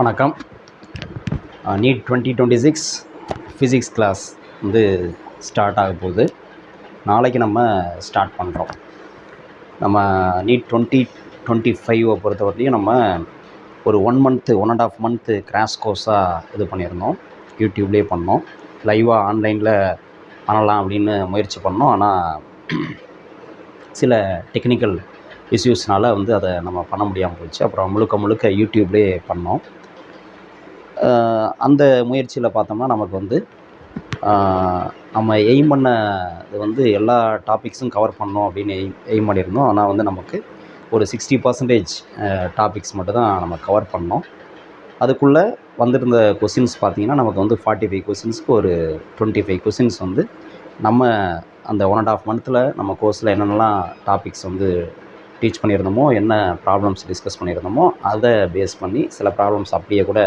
வணக்கம். NEET 2026 physics class வந்து start ஆக போகுது. நாளைக்கு நம்ம ஸ்டார்ட் பண்ணுறோம். நம்ம நீட் 2025 பொறுத்தவரையும் நம்ம ஒரு 1.5 மந்த்து கிராஷ் கோர்ஸாக இது பண்ணியிருந்தோம். யூடியூப்லேயே பண்ணோம். லைவாக ஆன்லைனில் பண்ணலாம் அப்படின்னு முயற்சி பண்ணோம். ஆனால் சில டெக்னிக்கல் இஷ்யூஸ்னால் வந்து அதை நம்ம பண்ண முடியாமல் போச்சு. அப்புறம் முழுக்க யூடியூப்லேயே பண்ணோம். அந்த முயற்சியில் பார்த்தோம்னா நமக்கு வந்து நம்ம எய்ம் பண்ண இது வந்து எல்லா டாபிக்ஸும் கவர் பண்ணோம் அப்படின்னு எய்ம் பண்ணியிருந்தோம். ஆனால் வந்து நமக்கு ஒரு 60% டாபிக்ஸ் மட்டும் தான் நம்ம கவர் பண்ணோம். அதுக்குள்ளே வந்திருந்த கொஷின்ஸ் பார்த்திங்கன்னா நமக்கு வந்து 45 கொஷின்ஸ்க்கு ஒரு 25 கொஷின்ஸ் வந்து நம்ம அந்த 1.5 மந்த்தில் நம்ம கோர்ஸில் என்னென்னலாம் டாபிக்ஸ் வந்து டீச் பண்ணியிருந்தோமோ, என்ன ப்ராப்ளம்ஸ் டிஸ்கஸ் பண்ணியிருந்தோமோ அதை பேஸ் பண்ணி சில ப்ராப்ளம்ஸ் அப்படியே கூட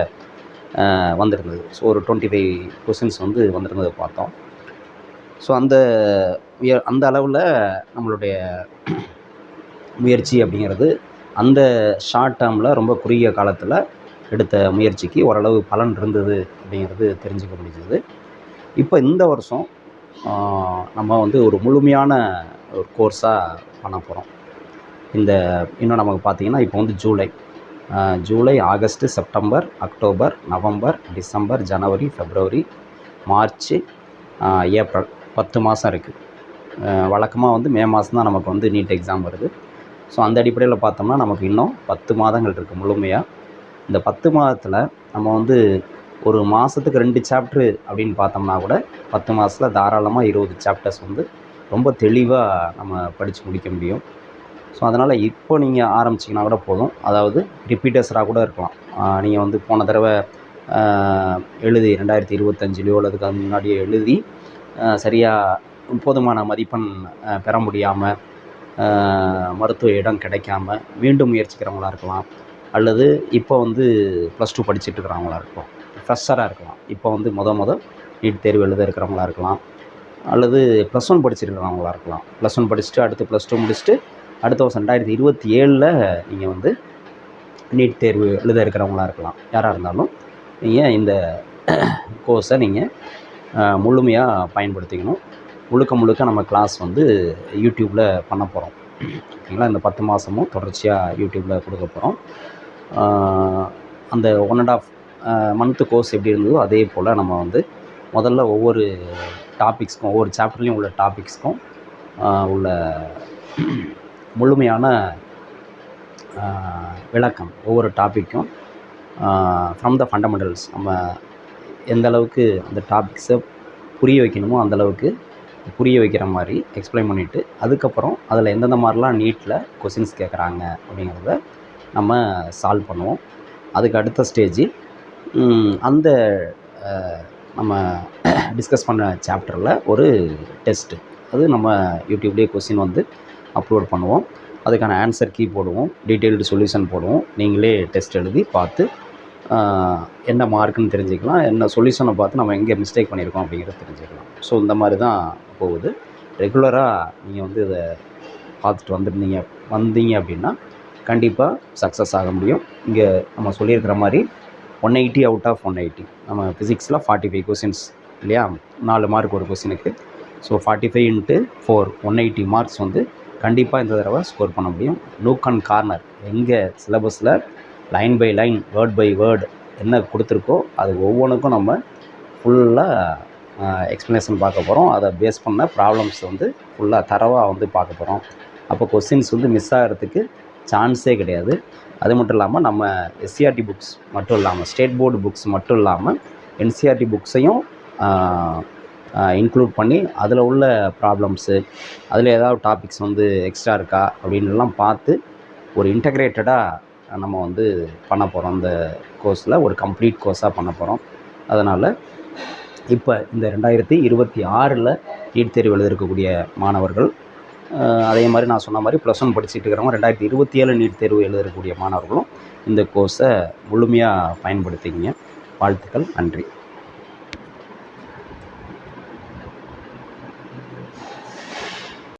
வந்திருந்தது. ஸோ ஒரு 25 கொஷின்ஸ் வந்து வந்திருந்ததை பார்த்தோம். ஸோ அந்த அளவில் நம்மளுடைய முயற்சி அப்படிங்கிறது அந்த ஷார்ட் டேர்மில் ரொம்ப குறுகிய காலத்தில் எடுத்த முயற்சிக்கு ஓரளவு பலன் இருந்தது அப்படிங்கிறது தெரிஞ்சுக்க முடிஞ்சது. இப்போ இந்த வருஷம் நம்ம வந்து ஒரு முழுமையான ஒரு கோர்ஸாக பண்ண போகிறோம். இன்னும் நமக்கு பார்த்திங்கன்னா இப்போ வந்து July, August, September, October, November, December, January, February, March, April 10 மாதம் இருக்குது. வழக்கமாக வந்து மே மாதம் தான் நமக்கு வந்து நீட் எக்ஸாம் வருது. ஸோ அந்த அடிப்படையில் பார்த்தோம்னா நமக்கு இன்னும் 10 மாதங்கள் இருக்குது முழுமையாக. இந்த 10 மாதத்தில் நம்ம வந்து ஒரு மாதத்துக்கு 2 சாப்ட்ரு அப்படின்னு பார்த்தோம்னா கூட 10 மாதத்தில் தாராளமாக 20 சாப்டர்ஸ் வந்து ரொம்ப தெளிவாக நம்ம படித்து முடிக்க முடியும். ஸோ அதனால் இப்போ நீங்கள் ஆரம்பிச்சிங்கன்னா கூட போதும். அதாவது ரிப்பீட்டர்ஸராக கூட இருக்கலாம். நீங்கள் வந்து போன தடவை எழுதி 2025 அல்லதுக்கு முன்னாடியே எழுதி சரியாக போதுமான மதிப்பெண் பெற முடியாமல் மருத்துவ இடம் கிடைக்காம மீண்டும் முயற்சிக்கிறவங்களா இருக்கலாம். அல்லது இப்போ வந்து +2 படிச்சுட்டு இருக்கிறவங்களா இருக்கலாம். ஃப்ரெஷராக இருக்கலாம். இப்போ வந்து நீட் தேர்வு எழுத இருக்கிறவங்களா இருக்கலாம். அல்லது +1 படிச்சுட்டு இருக்கிறவங்களா இருக்கலாம். +1 படிச்சுட்டு அடுத்து +2 முடிச்சுட்டு அடுத்த வருஷம் 2027 நீங்கள் வந்து நீட் தேர்வு எழுத இருக்கிறவங்களா இருக்கலாம். யாராக இருந்தாலும் நீங்கள் இந்த கோர்ஸை நீங்கள் முழுமையாக பயன்படுத்திக்கணும். முழுக்க நம்ம கிளாஸ் வந்து யூடியூப்பில் பண்ண போகிறோம். ஓகேங்களா? இந்த 10 மாதமும் தொடர்ச்சியாக யூடியூப்பில் கொடுக்க போகிறோம். அந்த 1.5 மந்த்து கோர்ஸ் எப்படி இருந்ததோ அதே போல் நம்ம வந்து முதல்ல ஒவ்வொரு டாபிக்ஸ்க்கும் ஒவ்வொரு சாப்டர்லேயும் உள்ள டாபிக்ஸ்க்கும் உள்ள முழுமையான விளக்கம், ஒவ்வொரு டாப்பிக்கும் ஃப்ரம் த ஃபண்டமெண்டல்ஸ் நம்ம எந்த அளவுக்கு அந்த டாபிக்ஸை புரிய வைக்கணுமோ அந்தளவுக்கு புரிய வைக்கிற மாதிரி எக்ஸ்பிளைன் பண்ணிவிட்டு, அதுக்கப்புறம் அதில் எந்தெந்த மாதிரிலாம் நீட்டில் கொஷின்ஸ் கேட்குறாங்க அப்படிங்கிறத நம்ம சால்வ் பண்ணுவோம். அதுக்கு அடுத்த ஸ்டேஜ் அந்த நம்ம டிஸ்கஸ் பண்ண சாப்டரில் ஒரு டெஸ்ட்டு, அது நம்ம யூடியூப்லேயே கொஷின் வந்து அப்லோட் பண்ணுவோம். அதுக்கான ஆன்சர் கீ போடுவோம், டீட்டெயில்டு சொல்யூஷன் போடுவோம். நீங்களே டெஸ்ட் எழுதி பார்த்து என்ன மார்க்குன்னு தெரிஞ்சுக்கலாம். என்ன சொல்யூஷனை பார்த்து நம்ம எங்கே மிஸ்டேக் பண்ணியிருக்கோம் அப்படிங்கிறத தெரிஞ்சுக்கலாம். ஸோ இந்த மாதிரி தான் போகுது. ரெகுலராக நீங்கள் வந்து இதை பார்த்துட்டு வந்தீங்க அப்படின்னா கண்டிப்பாக சக்ஸஸ் ஆக முடியும். இங்கே நம்ம சொல்லியிருக்கிற மாதிரி 180 அவுட் ஆஃப் 180. நம்ம ஃபிசிக்ஸில் 45 கொஷின்ஸ் இல்லையா? 4 மார்க் ஒரு கொஷினுக்கு. ஸோ 45 × 4 180 மார்க்ஸ் வந்து கண்டிப்பாக இந்த தடவை ஸ்கோர் பண்ண முடியும். நூக் அண்ட் கார்னர் எங்கே சிலபஸில் line by line, word by word என்ன கொடுத்துருக்கோ அது ஒவ்வொன்றுக்கும் நம்ம ஃபுல்லாக எக்ஸ்ப்ளனேஷன் பார்க்க போகிறோம். அதை பேஸ் பண்ண ப்ராப்ளம்ஸ் வந்து ஃபுல்லாக தரவாக வந்து பார்க்க போகிறோம். அப்போ கொஸ்டின்ஸ் வந்து மிஸ் ஆகிறதுக்கு சான்ஸே கிடையாது. அது மட்டும் இல்லாமல் நம்ம எஸ்சிஆர்டி புக்ஸ் மட்டும் இல்லாமல், ஸ்டேட் போர்டு புக்ஸ் மட்டும் இல்லாமல் என்சிஆர்டி புக்ஸையும் இன்க்ளூட் பண்ணி அதில் உள்ள ப்ராப்ளம்ஸு, அதில் ஏதாவது டாபிக்ஸ் வந்து எக்ஸ்ட்ரா இருக்கா அப்படின்லாம் பார்த்து ஒரு இன்டகிரேட்டடாக நம்ம வந்து பண்ண போகிறோம். அந்த கோர்ஸில் ஒரு கம்ப்ளீட் கோர்ஸாக பண்ண போகிறோம். அதனால் இப்போ இந்த 2026 நீட் தேர்வு எழுதிருக்கக்கூடிய மாணவர்கள், அதே மாதிரி நான் சொன்ன மாதிரி +1 படிச்சுட்டு இருக்கிறவங்க 2027 நீட் தேர்வு எழுதக்கூடிய மாணவர்களும் இந்த கோர்ஸை முழுமையாக பயன்படுத்திக்கிங்க. வாழ்த்துக்கள். நன்றி.